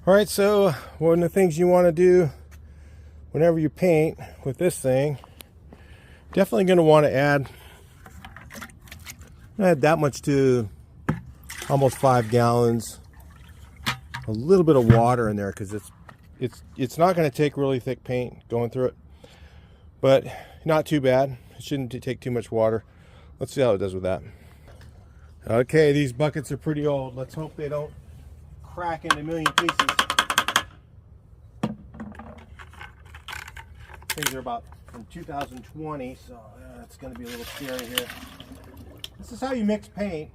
All right, so one of the things you want to do whenever you paint with this thing, definitely going to want to add that much to almost 5 gallons, a little bit of water in there because it's not going to take really thick paint going through it, but not too bad. It shouldn't take too much water. Let's see how it does with that. Okay, these buckets are pretty old. Let's hope they don't crack into a million pieces. Things are about from 2020, so it's going to be a little scary here. This is how you mix paint.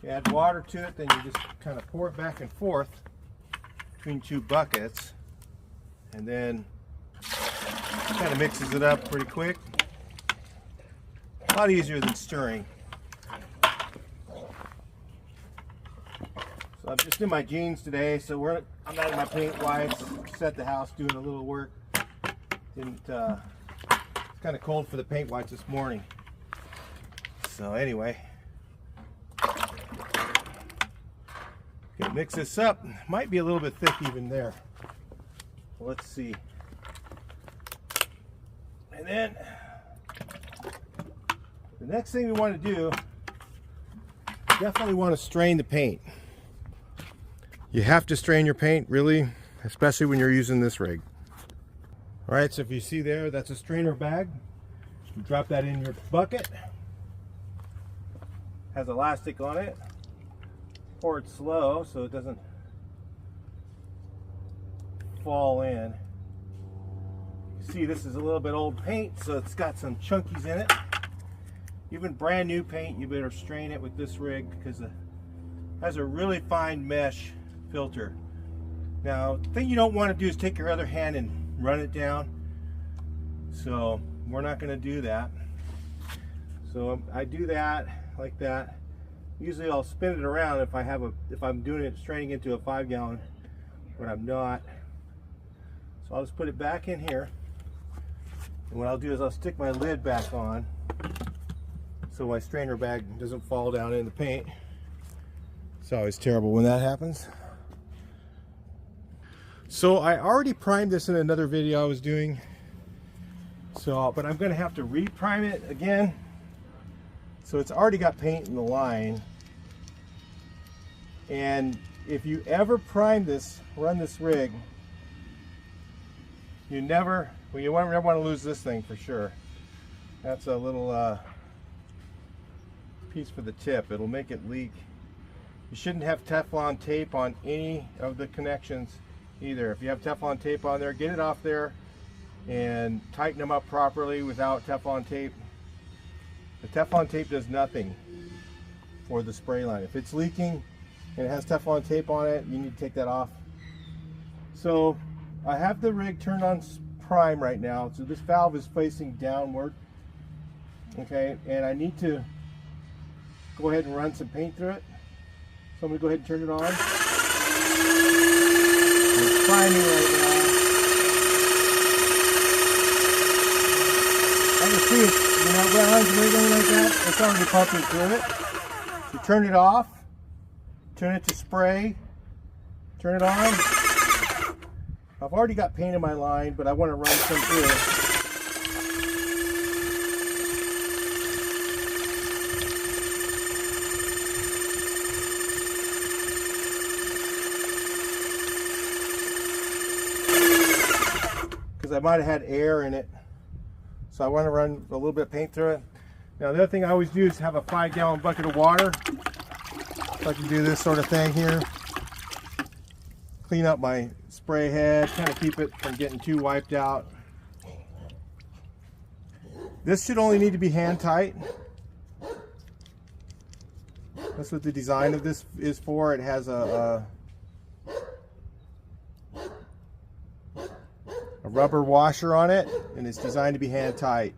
You add water to it, then you just kind of pour it back and forth between 2 buckets, and then it kind of mixes it up pretty quick. A lot easier than stirring. So I'm just in my jeans today, so I'm out of my paint wipes, set the house, doing a little work. It's kind of cold for the paint wipes this morning. So anyway, gonna mix this up. Might be a little bit thick even there. Let's see. And then the next thing we want to do, definitely want to strain the paint. You have to strain your paint, really, especially when you're using this rig. All right, so if you see there, that's a strainer bag. You drop that in your bucket. Has elastic on it. Pour it slow so it doesn't fall in. You see, this is a little bit old paint, so it's got some chunkies in it. Even brand new paint, you better strain it with this rig because it has a really fine mesh filter. Now, the thing you don't want to do is take your other hand and run it down. So we're not going to do that. So I do that like that. Usually I'll spin it around if I'm doing it straining into a 5 gallon, but I'm not. So I'll just put it back in here. And what I'll do is I'll stick my lid back on so my strainer bag doesn't fall down in the paint. It's always terrible when that happens. So I already primed this in another video I was doing. But I'm gonna have to re-prime it again. So it's already got paint in the line. And if you ever prime this, run this rig, you never want to lose this thing for sure. That's a little piece for the tip. It'll make it leak. You shouldn't have Teflon tape on any of the connections either. If you have Teflon tape on there, get it off there and tighten them up properly without Teflon tape. The Teflon tape does nothing for the spray line. If it's leaking and it has Teflon tape on it, you need to take that off. So I have the rig turned on prime right now. So this valve is facing downward. Okay, and I need to go ahead and run some paint through it. So I'm going to go ahead and turn it on. It's priming right now. I can see it. When that line's wiggling like that, it's already pumping through it. You turn it off, turn it to spray, turn it on. I've already got paint in my line, but I want to run some through. I might have had air in it, so I want to run a little bit of paint through it. Now the other thing I always do is have a 5 gallon bucket of water, so I can do this sort of thing here. Clean up my spray head, kind of keep it from getting too wiped out. This should only need to be hand tight. That's what the design of this is for. It has a rubber washer on it, and it's designed to be hand tight.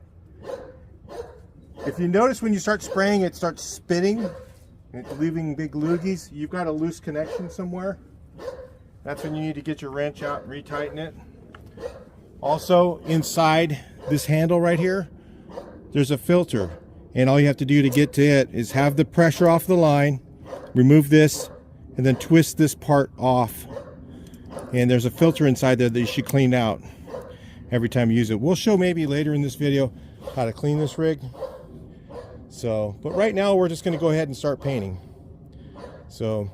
If you notice when you start spraying, it starts spitting and it's leaving big loogies. You've got a loose connection somewhere. That's when you need to get your wrench out and retighten it. Also, inside this handle right here, there's a filter, and all you have to do to get to it is have the pressure off the line, remove this, and then twist this part off. And there's a filter inside there that you should clean out every time you use it. We'll show maybe later in this video how to clean this rig. So, but right now we're just going to go ahead and start painting. So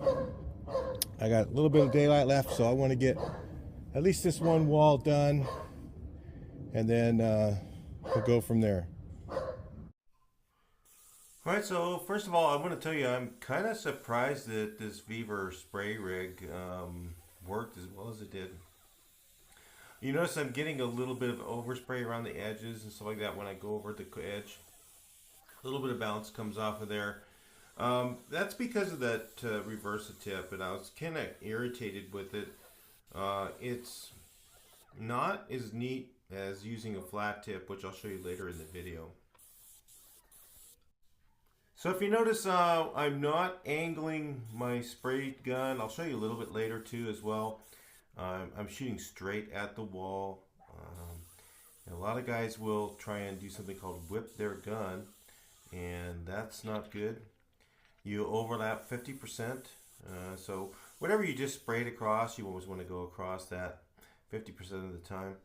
I got a little bit of daylight left, so I want to get at least this one wall done, and then we'll go from there. Alright, so first of all, I want to tell you I'm kind of surprised that this Vevor spray rig worked as well as it did. You notice I'm getting a little bit of overspray around the edges and stuff like that when I go over the edge. A little bit of bounce comes off of there. That's because of that reversa tip, and I was kind of irritated with it. It's not as neat as using a flat tip, which I'll show you later in the video. So if you notice, I'm not angling my spray gun. I'll show you a little bit later too as well. I'm shooting straight at the wall. And a lot of guys will try and do something called whip their gun, and that's not good. You overlap 50%. So whatever you just sprayed across, you always want to go across that 50% of the time.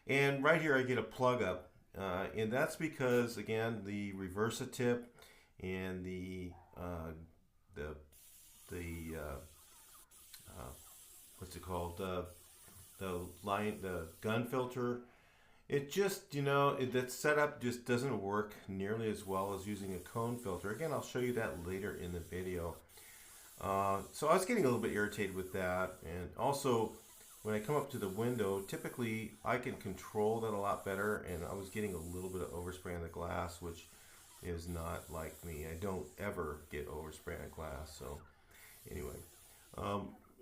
And right here I get a plug up, and that's because, again, the reversa tip and the what's it called, the gun filter, it just, you know, that setup just doesn't work nearly as well as using a cone filter. Again, I'll show you that later in the video. So I was getting a little bit irritated with that, and also when I come up to the window, typically I can control that a lot better, and I was getting a little bit of overspray on the glass, which is not like me. I don't ever get overspray on glass. So anyway,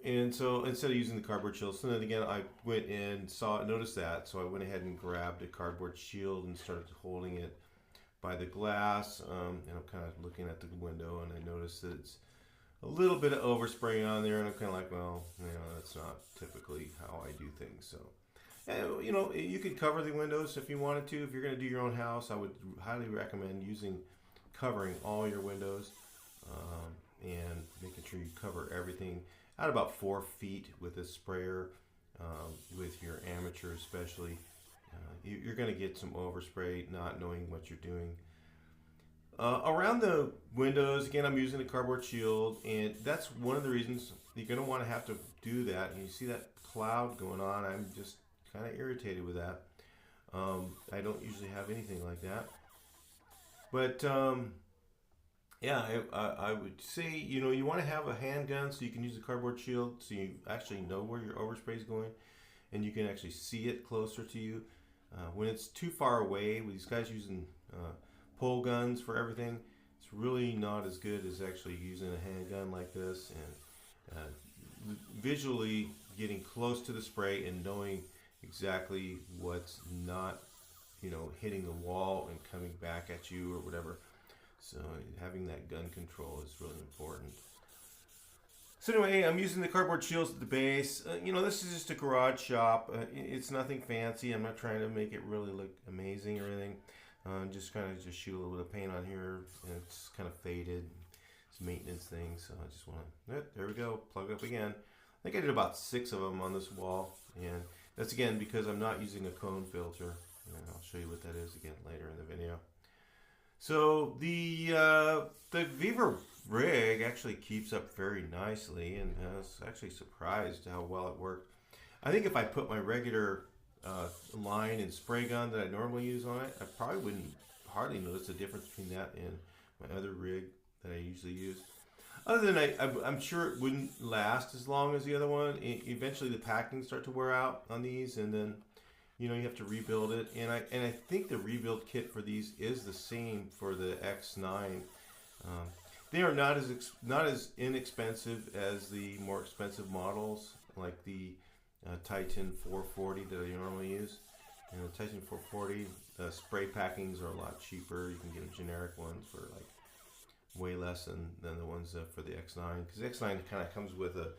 and so instead of using the cardboard shield, so then again I went and noticed that, so I went ahead and grabbed a cardboard shield and started holding it by the glass, and I'm kind of looking at the window, and I noticed that it's a little bit of overspray on there, and I'm kind of like, well, you know, that's not typically how I do things. So, and, you know, you could cover the windows if you wanted to. If you're going to do your own house, I would highly recommend covering all your windows, and making sure you cover everything at about 4 feet with a sprayer, with your amateur especially. You're going to get some overspray not knowing what you're doing. Around the windows, again, I'm using a cardboard shield, and that's one of the reasons you're going to want to have to do that. And you see that cloud going on, I'm just kind of irritated with that. I don't usually have anything like that. But yeah, I would say, you know, you want to have a handgun so you can use a cardboard shield so you actually know where your overspray is going, and you can actually see it closer to you. When it's too far away, with these guys using pole guns for everything, it's really not as good as actually using a handgun like this, and visually getting close to the spray and knowing exactly what's not, you know, hitting the wall and coming back at you or whatever. So having that gun control is really important. So anyway, I'm using the cardboard shields at the base. You know, this is just a garage shop. It's nothing fancy. I'm not trying to make it really look amazing or anything. Just kind of shoot a little bit of paint on here, and it's kind of faded. It's a maintenance thing, so I just want to, there we go, plug up again. I think I did about 6 of them on this wall, and that's again because I'm not using a cone filter, and I'll show you what that is again later in the video. So the Vevor rig actually keeps up very nicely, and I was actually surprised how well it worked. I think if I put my regular line and spray gun that I normally use on it, I probably wouldn't hardly notice the difference between that and my other rig that I usually use. Other than I'm sure it wouldn't last as long as the other one. Eventually the packings start to wear out on these, and then, you know, you have to rebuild it. And I think the rebuild kit for these is the same for the X9. They are not as inexpensive as the more expensive models, like the Titan 440 that I normally use. And the Titan 440, the spray packings are a lot cheaper. You can get generic ones for like way less than the ones for the X9, because the X9 kind of comes with a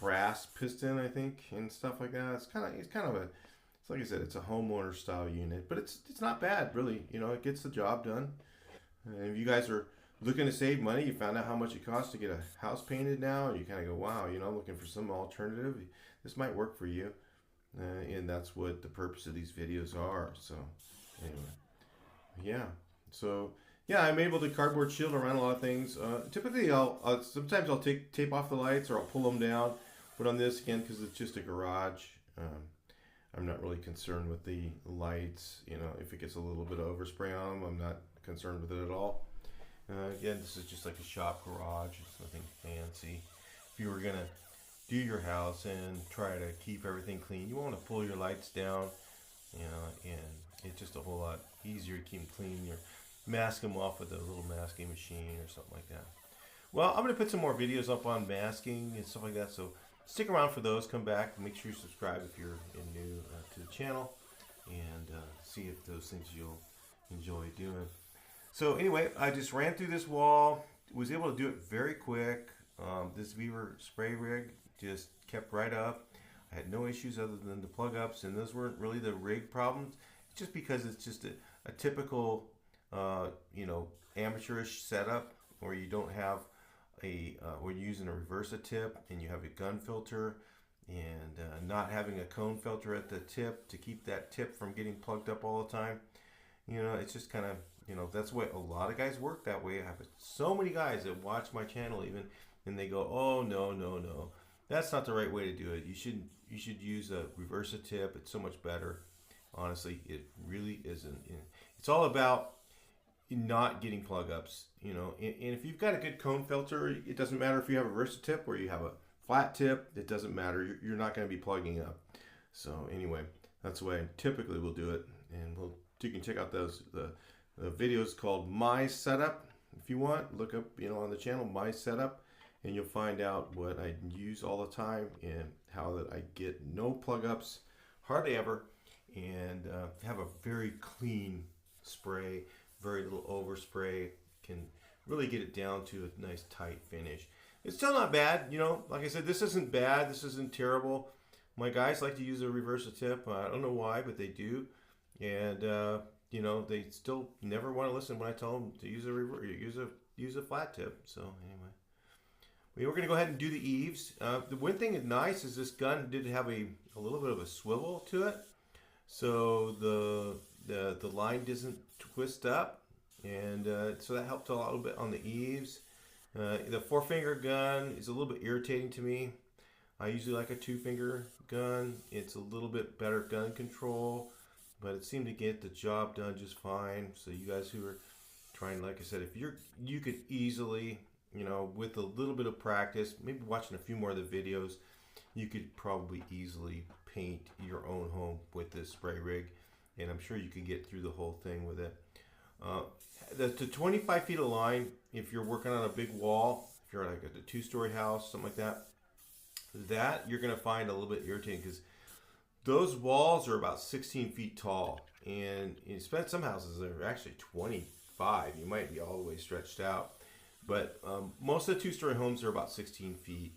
brass piston, I think, and stuff like that. It's like I said, it's a homeowner style unit, but it's not bad really. You know, it gets the job done. And if you guys are looking to save money, you found out how much it costs to get a house painted now, and you kind of go, wow, you know, I'm looking for some alternative. This might work for you. And that's what the purpose of these videos are. So anyway, yeah. So yeah, I'm able to cardboard shield around a lot of things. Typically, sometimes I'll take tape off the lights, or I'll pull them down. But on this, again, because it's just a garage, I'm not really concerned with the lights. You know, if it gets a little bit of overspray on them, I'm not concerned with it at all. Again, this is just like a shop garage. It's nothing fancy. If you were gonna do your house and try to keep everything clean, you want to pull your lights down, you know, and it's just a whole lot easier to keep them clean. You mask them off with a little masking machine or something like that. Well, I'm going to put some more videos up on masking and stuff like that, so stick around for those. Come back, make sure you subscribe if you're new to the channel, and see if those things you'll enjoy doing. So anyway, I just ran through this wall, was able to do it very quick. This Vevor spray rig just kept right up. I had no issues other than the plug ups, and those weren't really the rig problems. It's just because it's just a typical, you know, amateurish setup where you don't have where you're using a reversa tip and you have a gun filter, and not having a cone filter at the tip to keep that tip from getting plugged up all the time. You know, it's just kind of, you know, that's why a lot of guys work that way. I have so many guys that watch my channel even, and they go, oh, no. That's not the right way to do it. You should use a reversa tip. It's so much better. Honestly, it really isn't. It's all about not getting plug ups, you know. And if you've got a good cone filter, it doesn't matter if you have a reversa tip or you have a flat tip. It doesn't matter. You're not going to be plugging up. So anyway, that's the way I typically will do it. And you can check out the videos called My Setup if you want. Look up, you know, on the channel, My Setup, and you'll find out what I use all the time and how that I get no plug ups, hardly ever, and have a very clean spray, very little overspray, can really get it down to a nice tight finish. It's still not bad, you know. Like I said, this isn't bad, this isn't terrible. My guys like to use a reversa tip. I don't know why, but they do, and you know, they still never want to listen when I tell them to use a flat tip. So anyway, we're going to go ahead and do the eaves. The one thing that's nice is this gun did have a little bit of a swivel to it, so the line doesn't twist up, and so that helped a little bit on the eaves. The 4-finger gun is a little bit irritating to me. I usually like a 2-finger gun. It's a little bit better gun control, but it seemed to get the job done just fine. So you guys who are trying, like I said, if you could easily, you know, with a little bit of practice, maybe watching a few more of the videos, you could probably easily paint your own home with this spray rig, and I'm sure you can get through the whole thing with it. The 25 feet of line, if you're working on a big wall, if you're like at a 2-story house, something like that you're going to find a little bit irritating, because those walls are about 16 feet tall, and some houses are actually 25. You might be all the way stretched out, but most of the 2-story homes are about 16 feet,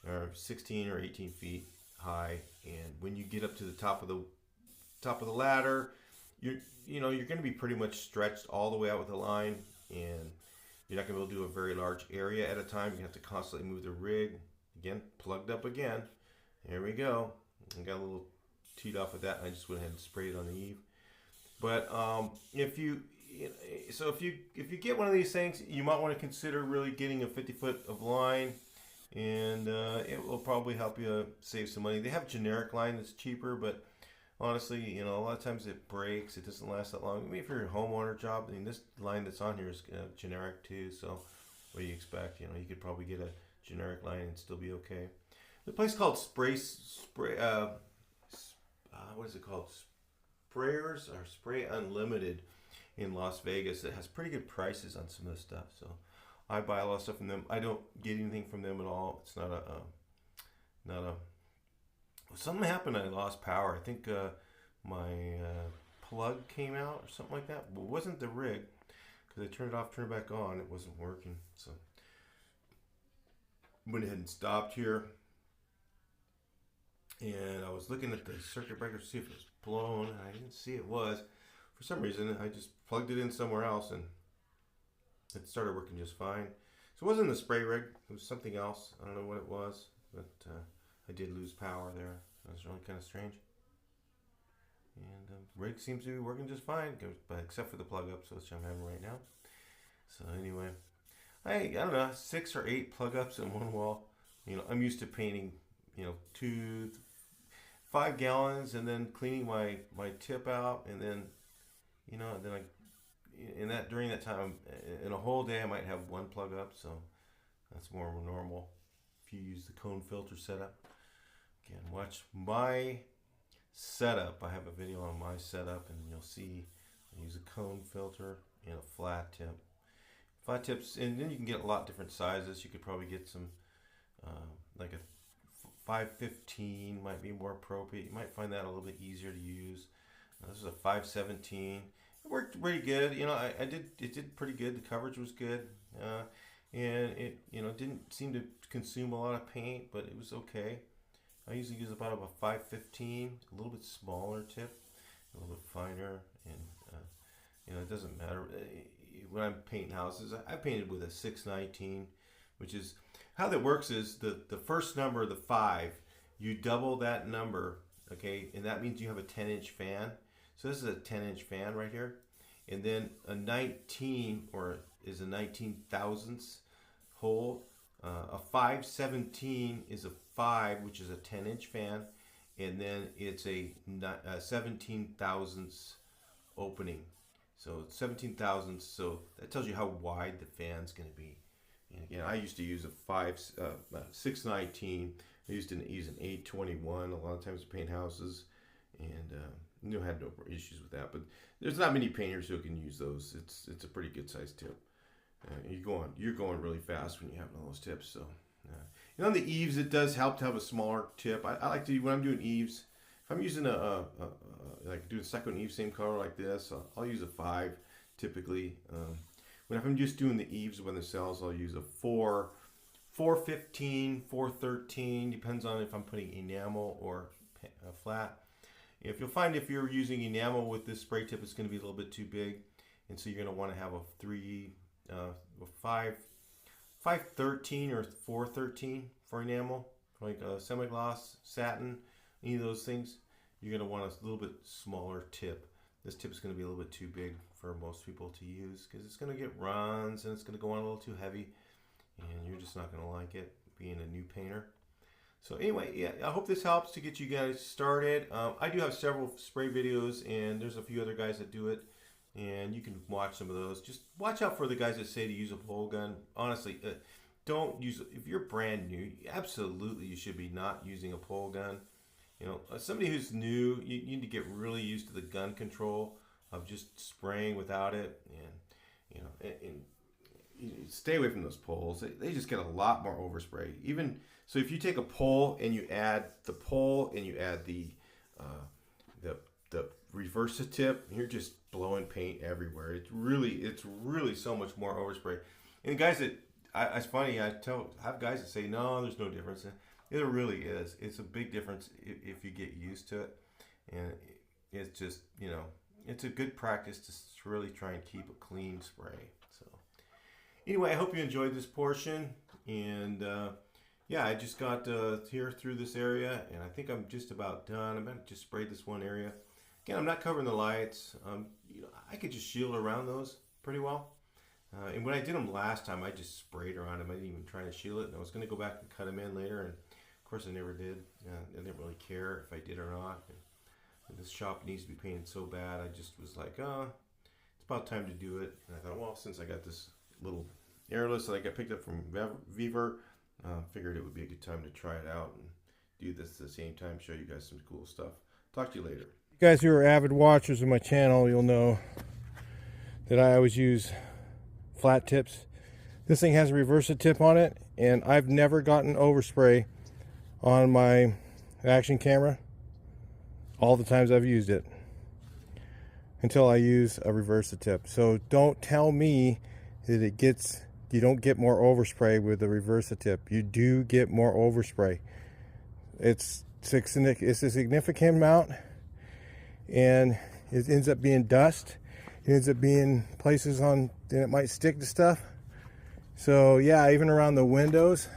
or 16 or 18 feet high. And when you get up to the top of the ladder, you're going to be pretty much stretched all the way out with the line, and you're not going to be able to do a very large area at a time. You have to constantly move the rig. Again, plugged up again. There we go. I got a little teed off with that, and I just went ahead and sprayed it on the eave. But if you get one of these things, you might want to consider really getting a 50-foot of line, and it will probably help you save some money. They have generic line that's cheaper, but honestly, you know, a lot of times it breaks. It doesn't last that long. I mean, if you're a homeowner job, I mean, this line that's on here is generic too. So what do you expect? You know, you could probably get a generic line and still be okay. The place called Spray. What is it called? Sprayers or Spray Unlimited in Las Vegas. It has pretty good prices on some of the stuff. So I buy a lot of stuff from them. I don't get anything from them at all. It's not a something happened. I lost power. I think my plug came out or something like that. But it wasn't the rig, because I turned it off, turned it back on. It wasn't working. So went ahead and stopped here. And I was looking at the circuit breaker to see if it was blown. And I didn't see it was. For some reason, I just plugged it in somewhere else, and it started working just fine. So it wasn't the spray rig, it was something else. I don't know what it was, but I did lose power there. That was really kind of strange. And the rig seems to be working just fine, but except for the plug ups, which I'm having right now. So anyway, I don't know, 6 or 8 plug ups in one wall. You know, I'm used to painting, you know, 2 to 5 gallons and then cleaning my tip out, and then, you know, then during that time, in a whole day, I might have 1 plug up, so that's more normal if you use the cone filter setup. Again, watch my setup. I have a video on my setup, and you'll see I use a cone filter and a flat tip. Flat tips, and then you can get a lot different sizes. You could probably get some, like a 515 might be more appropriate. You might find that a little bit easier to use. This is a 517. It worked pretty good. You know, it did pretty good. The coverage was good, and it, you know, didn't seem to consume a lot of paint, but it was okay. I usually use about a 515, a little bit smaller tip, a little bit finer, and you know, it doesn't matter. When I'm painting houses, I painted with a 619, which is how that works. Is the first number, the 5, you double that number, okay, and that means you have a 10-inch fan. So this is a 10-inch fan right here, and then a 19 is a 19 thousandths hole. A 517 is a 5, which is a 10-inch fan, and then it's a 17 thousandths opening. So 17 thousandths. So that tells you how wide the fan's going to be. And again, I used to use a 619. I used to use an 821 a lot of times to paint houses, and had no issues with that. But there's not many painters who can use those. It's a pretty good sized tip. You're going really fast when you have one of those tips. So, you know, on the eaves, it does help to have a smaller tip. I like to, when I'm doing eaves, if I'm using like doing a second eave same color like this, I'll use a 5 typically. When I'm just doing the eaves when the cells, I'll use a 4, 415, 413, depends on if I'm putting enamel or flat. If you'll find if you're using enamel with this spray tip, it's going to be a little bit too big, and so you're going to want to have a 513 or 413 for enamel, like a semi-gloss, satin, any of those things. You're going to want a little bit smaller tip. This tip is going to be a little bit too big for most people to use because it's going to get runs and it's going to go on a little too heavy, and you're just not going to like it being a new painter. So anyway, yeah, I hope this helps to get you guys started. I do have several spray videos, and there's a few other guys that do it, and you can watch some of those. Just watch out for the guys that say to use a pole gun. Honestly, don't use it. If you're brand new, absolutely you should be not using a pole gun. You know, somebody who's new, you need to get really used to the gun control of just spraying without it, and you know, and you stay away from those poles. They just get a lot more overspray. Even so, if you take a pole and you add the pole and you add the reverse tip, you're just blowing paint everywhere. It's really so much more overspray. And the guys that it's funny, I have guys that say no, there's no difference. It really is. It's a big difference if you get used to it, and it's just, you know, it's a good practice to really try and keep a clean spray. So anyway, I hope you enjoyed this portion, and yeah, I just got here through this area, and I think I'm just about done. I'm going to just spray this one area. Again, I'm not covering the lights. You know, I could just shield around those pretty well. And when I did them last time, I just sprayed around them. I didn't even try to shield it, and I was going to go back and cut them in later, and of course I never did. I didn't really care if I did or not. And this shop needs to be painted so bad, I just was like, oh, it's about time to do it. And I thought, well, since I got this little AIRLESS that I got picked up from Vevor, figured it would be a good time to try it out and do this at the same time, show you guys some cool stuff. Talk to you later. You guys who are avid watchers of my channel, you'll know that I always use flat tips. This thing has a reverse tip on it, and I've never gotten overspray on my action camera all the times I've used it until I use a reverse tip. So don't tell me that you don't get more overspray with the reverse tip. You do get more overspray. It's a significant amount, and it ends up being dust. It ends up being places on, and it might stick to stuff. So yeah, even around the windows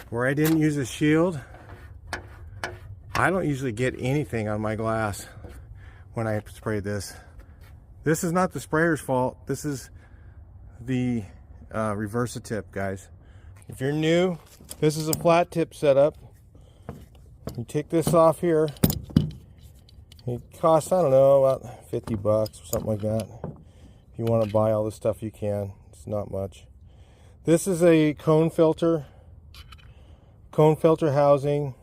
where I didn't use a shield, I don't usually get anything on my glass when I spray this. This is not the sprayer's fault. This is the reverse tip, guys. If you're new, this is a flat tip setup. You take this off here. It costs, I don't know, about 50 bucks or something like that. If you want to buy all this stuff, you can. It's not much. This is a cone filter housing.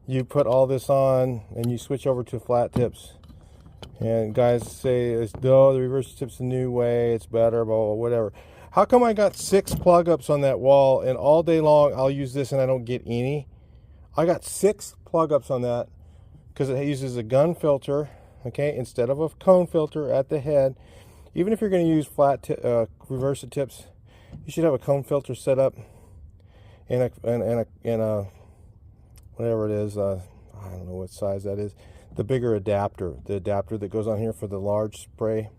You put all this on and you switch over to flat tips. And guys say, no, the reverse tip's the new way, it's better, blah, blah, whatever. How come I got 6 plug ups on that wall and all day long I'll use this and I don't get any? I got 6 plug ups on that because it uses a gun filter, okay, instead of a cone filter at the head. Even if you're going to use reverse tips, you should have a cone filter set up and a whatever it is, I don't know what size that is, the bigger adapter, the adapter that goes on here for the large spray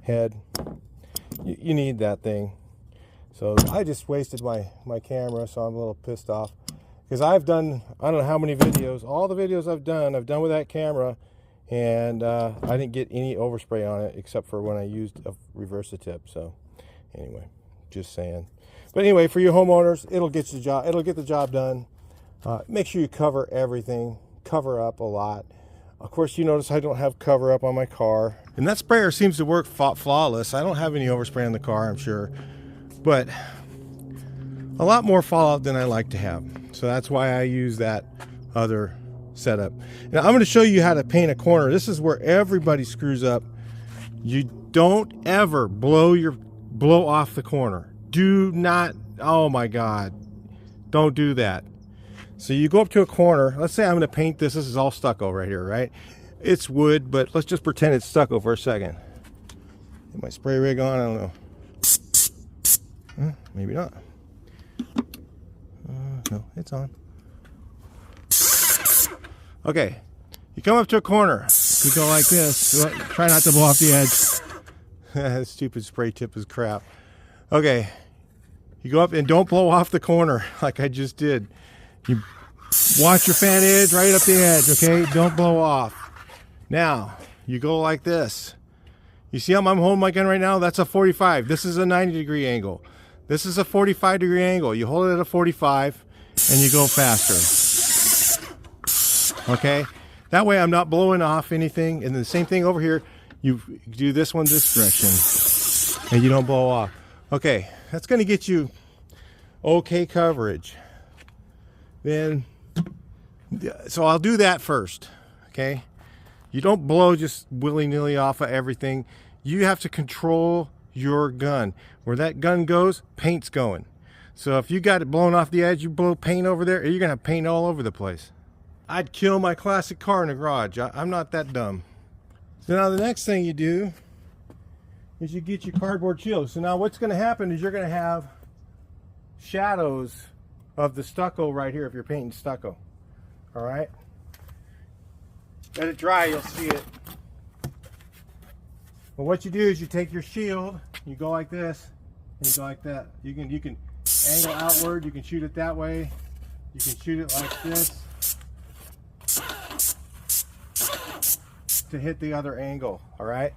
head. You need that thing. So I just wasted my camera, so I'm a little pissed off because I've done, I don't know how many videos, all the videos I've done with that camera, and I didn't get any overspray on it except for when I used a reverse tip. So anyway, just saying. But anyway, for you homeowners, it'll get the job done. Make sure you cover everything, cover up a lot. Of course, you notice I don't have cover up on my car. And that sprayer seems to work flawless. I don't have any overspray on the car, I'm sure. But a lot more fallout than I like to have. So that's why I use that other setup. Now I'm going to show you how to paint a corner. This is where everybody screws up. You don't ever blow off the corner. Do not, oh my God, don't do that. So you go up to a corner. Let's say I'm going to paint this. This is all stucco right here, right? It's wood, but let's just pretend it's stucco for a second. Get my spray rig on. I don't know. Maybe not. No, it's on. Okay. You come up to a corner. You go like this. Try not to blow off the edge. That stupid spray tip is crap. Okay. You go up and don't blow off the corner like I just did. You watch your fan edge right up the edge, okay? Don't blow off. Now, you go like this. You see how I'm holding my gun right now? That's a 45. This is a 90-degree angle. This is a 45-degree angle. You hold it at a 45 and you go faster. Okay? That way I'm not blowing off anything. And the same thing over here. You do this one this direction and you don't blow off. Okay, that's going to get you okay coverage. Then, so I'll do that first, okay? You don't blow just willy-nilly off of everything. You have to control your gun. Where that gun goes, paint's going. So if you got it blown off the edge, you blow paint over there, you're gonna have paint all over the place. I'd kill my classic car in the garage. I'm not that dumb. So now the next thing you do is you get your cardboard shield. So now what's gonna happen is you're gonna have shadows of the stucco right here if you're painting stucco. All right, let it dry, you'll see it. But what you do is you take your shield, you go like this and you go like that. You can angle outward, you can shoot it that way, you can shoot it like this to hit the other angle. All right,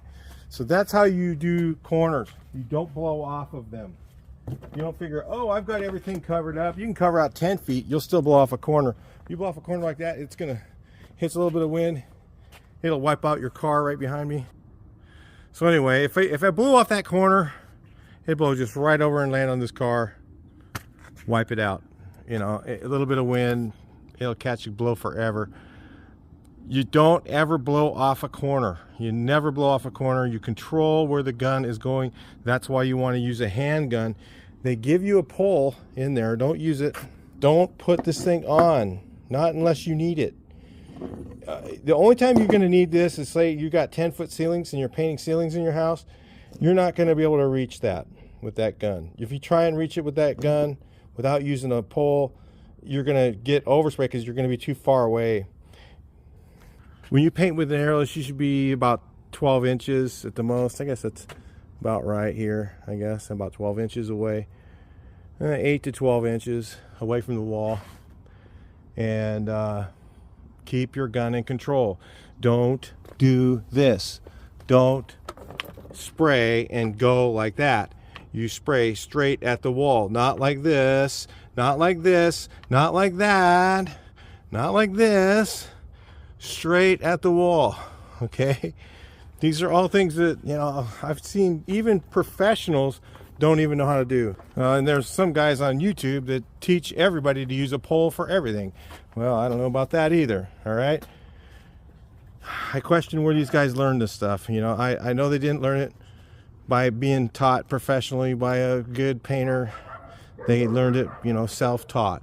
so that's how you do corners. You don't blow off of them. You don't figure, oh, I've got everything covered up. You can cover out 10 feet. You'll still blow off a corner. You blow off a corner like that, it's going to hit a little bit of wind. It'll wipe out your car right behind me. So anyway, if I blew off that corner, it'd blow just right over and land on this car. Wipe it out. You know, a little bit of wind, it'll catch you, blow forever. You don't ever blow off a corner. You never blow off a corner. You control where the gun is going. That's why you want to use a handgun. They give you a pole in there. Don't use it. Don't put this thing on. Not unless you need it. The only time you're going to need this is, say you got 10-foot ceilings and you're painting ceilings in your house. You're not going to be able to reach that with that gun. If you try and reach it with that gun without using a pole, you're going to get overspray because you're going to be too far away. When you paint with an airless, you should be about 12 inches at the most. I guess that's about right here. I guess about 12 inches away, 8 to 12 inches away from the wall. And keep your gun in control. Don't do this. Don't spray and go like that. You spray straight at the wall, not like this, not like this, not like that, not like this, straight at the wall. Okay, these are all things that, you know, I've seen even professionals don't even know how to do. And there's some guys on YouTube that teach everybody to use a pole for everything. Well, I don't know about that either. All right, I question where these guys learn this stuff. You know, I know they didn't learn it by being taught professionally by a good painter. They learned it, you know, self-taught,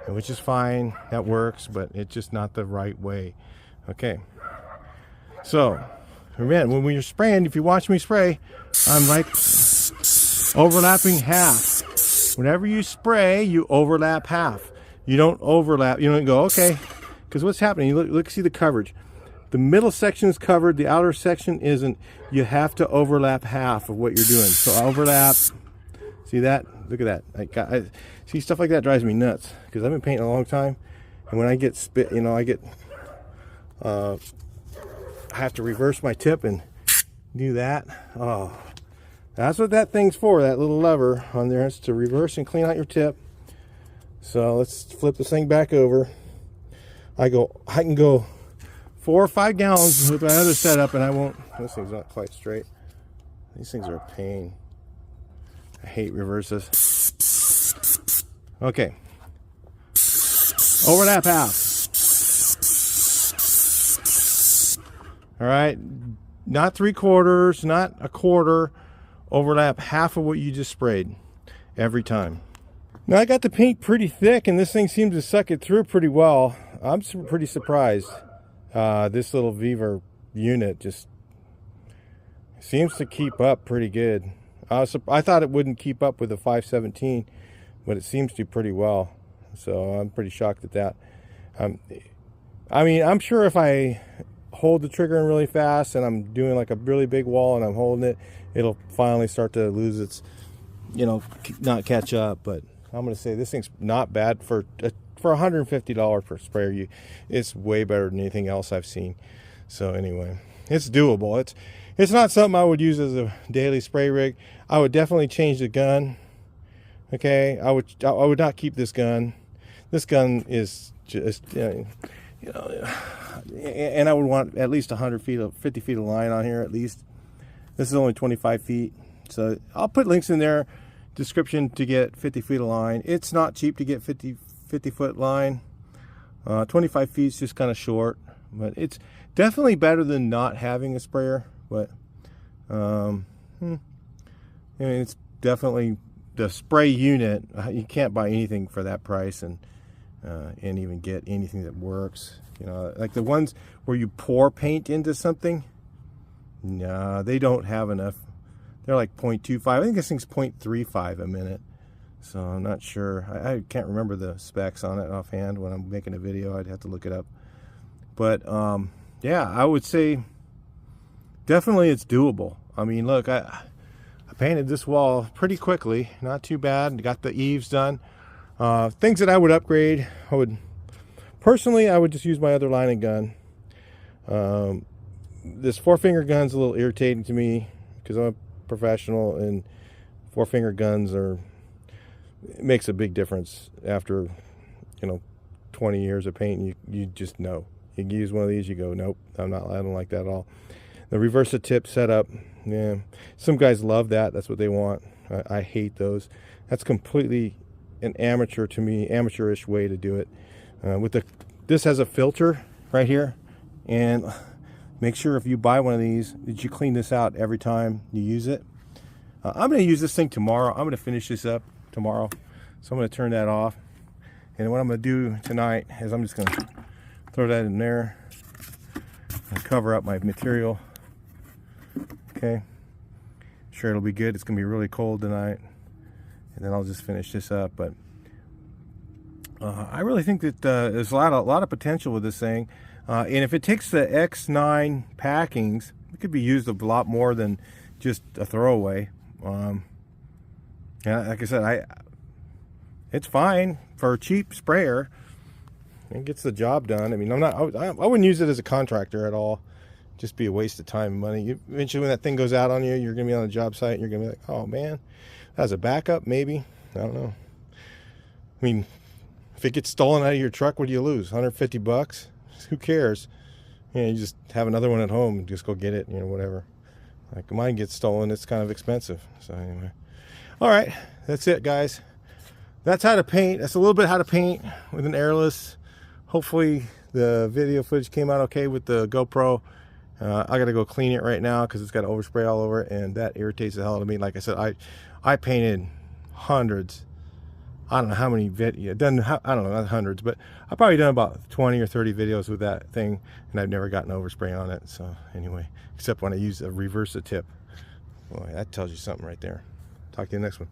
which is fine. That works, but it's just not the right way. Okay, so man, when you're spraying, if you watch me spray, I'm like overlapping half. Whenever you spray, you overlap half. You don't overlap. You don't go, okay, because what's happening? You look, see the coverage. The middle section is covered. The outer section isn't. You have to overlap half of what you're doing. So overlap. See that? Look at that. I see stuff like that drives me nuts because I've been painting a long time, and when I get spit, you know, I have to reverse my tip and do that. Oh, that's what that thing's for. That little lever on there is to reverse and clean out your tip. So let's flip this thing back over. I can go 4 or 5 gallons with my other setup, and I won't. This thing's not quite straight. These things are a pain. I hate reverses. Okay. Overlap half. All right. Not 3/4, not 1/4. Overlap half of what you just sprayed every time. Now I got the paint pretty thick, and this thing seems to suck it through pretty well. I'm pretty surprised. This little Vevor unit just seems to keep up pretty good. I thought it wouldn't keep up with the 517, but it seems to pretty well. So I'm pretty shocked at that. I mean, I'm sure if I hold the trigger in really fast and I'm doing like a really big wall and I'm holding it, it'll finally start to lose its, you know, not catch up. But I'm going to say this thing's not bad for $150 per sprayer. It's way better than anything else I've seen. So anyway, it's doable. It's not something I would use as a daily spray rig. I would definitely change the gun. Okay, I would not keep this gun. This gun is just, you know, and I would want at least 50 feet of line on here at least. This is only 25 feet, so I'll put links in there, description to get 50 feet of line. It's not cheap to get 50 foot line. 25 feet is just kind of short, but it's definitely better than not having a sprayer. But I mean, it's definitely the spray unit. You can't buy anything for that price and even get anything that works. You know, like the ones where you pour paint into something. No, they don't have enough. They're like 0.25. I think this thing's 0.35 a minute. So I'm not sure. I can't remember the specs on it offhand. When I'm making a video, I'd have to look it up. But yeah, I would say definitely it's doable. I mean, look, I painted this wall pretty quickly. Not too bad. Got the eaves done. Things that I would upgrade, personally, I would just use my other line of gun. This 4-finger gun's a little irritating to me because I'm a professional, and 4-finger guns it makes a big difference after, you know, 20 years of painting. You just know. You use one of these, you go, nope, I don't like that at all. The reverse the tip setup, yeah, some guys love that. That's what they want. I hate those. That's completely an amateur to me, amateurish way to do it. This has a filter right here, and make sure if you buy one of these that you clean this out every time you use it. I'm going to use this thing tomorrow. I'm going to finish this up tomorrow, so I'm going to turn that off. And what I'm going to do tonight is I'm just going to throw that in there and cover up my material. Okay, sure, it'll be good. It's going to be really cold tonight, and then I'll just finish this up. But I really think that there's a lot of potential with this thing. And if it takes the X9 packings, It could be used a lot more than just a throwaway. Yeah, like I said, it's fine for a cheap sprayer. It gets the job done. I mean, I wouldn't use it as a contractor at all. Just be a waste of time and money. Eventually, when that thing goes out on you, you're gonna be on a job site and you're gonna be like, oh man, as a backup, maybe. I don't know. I mean, if it gets stolen out of your truck, what do you lose? 150 bucks? Who cares? You know, you just have another one at home and just go get it, you know, whatever. Like mine gets stolen, it's kind of expensive. So anyway. All right, that's it, guys. That's how to paint. That's a little bit how to paint with an airless. Hopefully the video footage came out okay with the GoPro. I gotta go clean it right now because it's got overspray all over it, and that irritates the hell out of me. Like I said, I painted hundreds. I don't know how many videos, I don't know, not hundreds, but I've probably done about 20 or 30 videos with that thing, and I've never gotten overspray on it. So anyway, except when I use a reverse tip. Boy, that tells you something right there. Talk to you next one.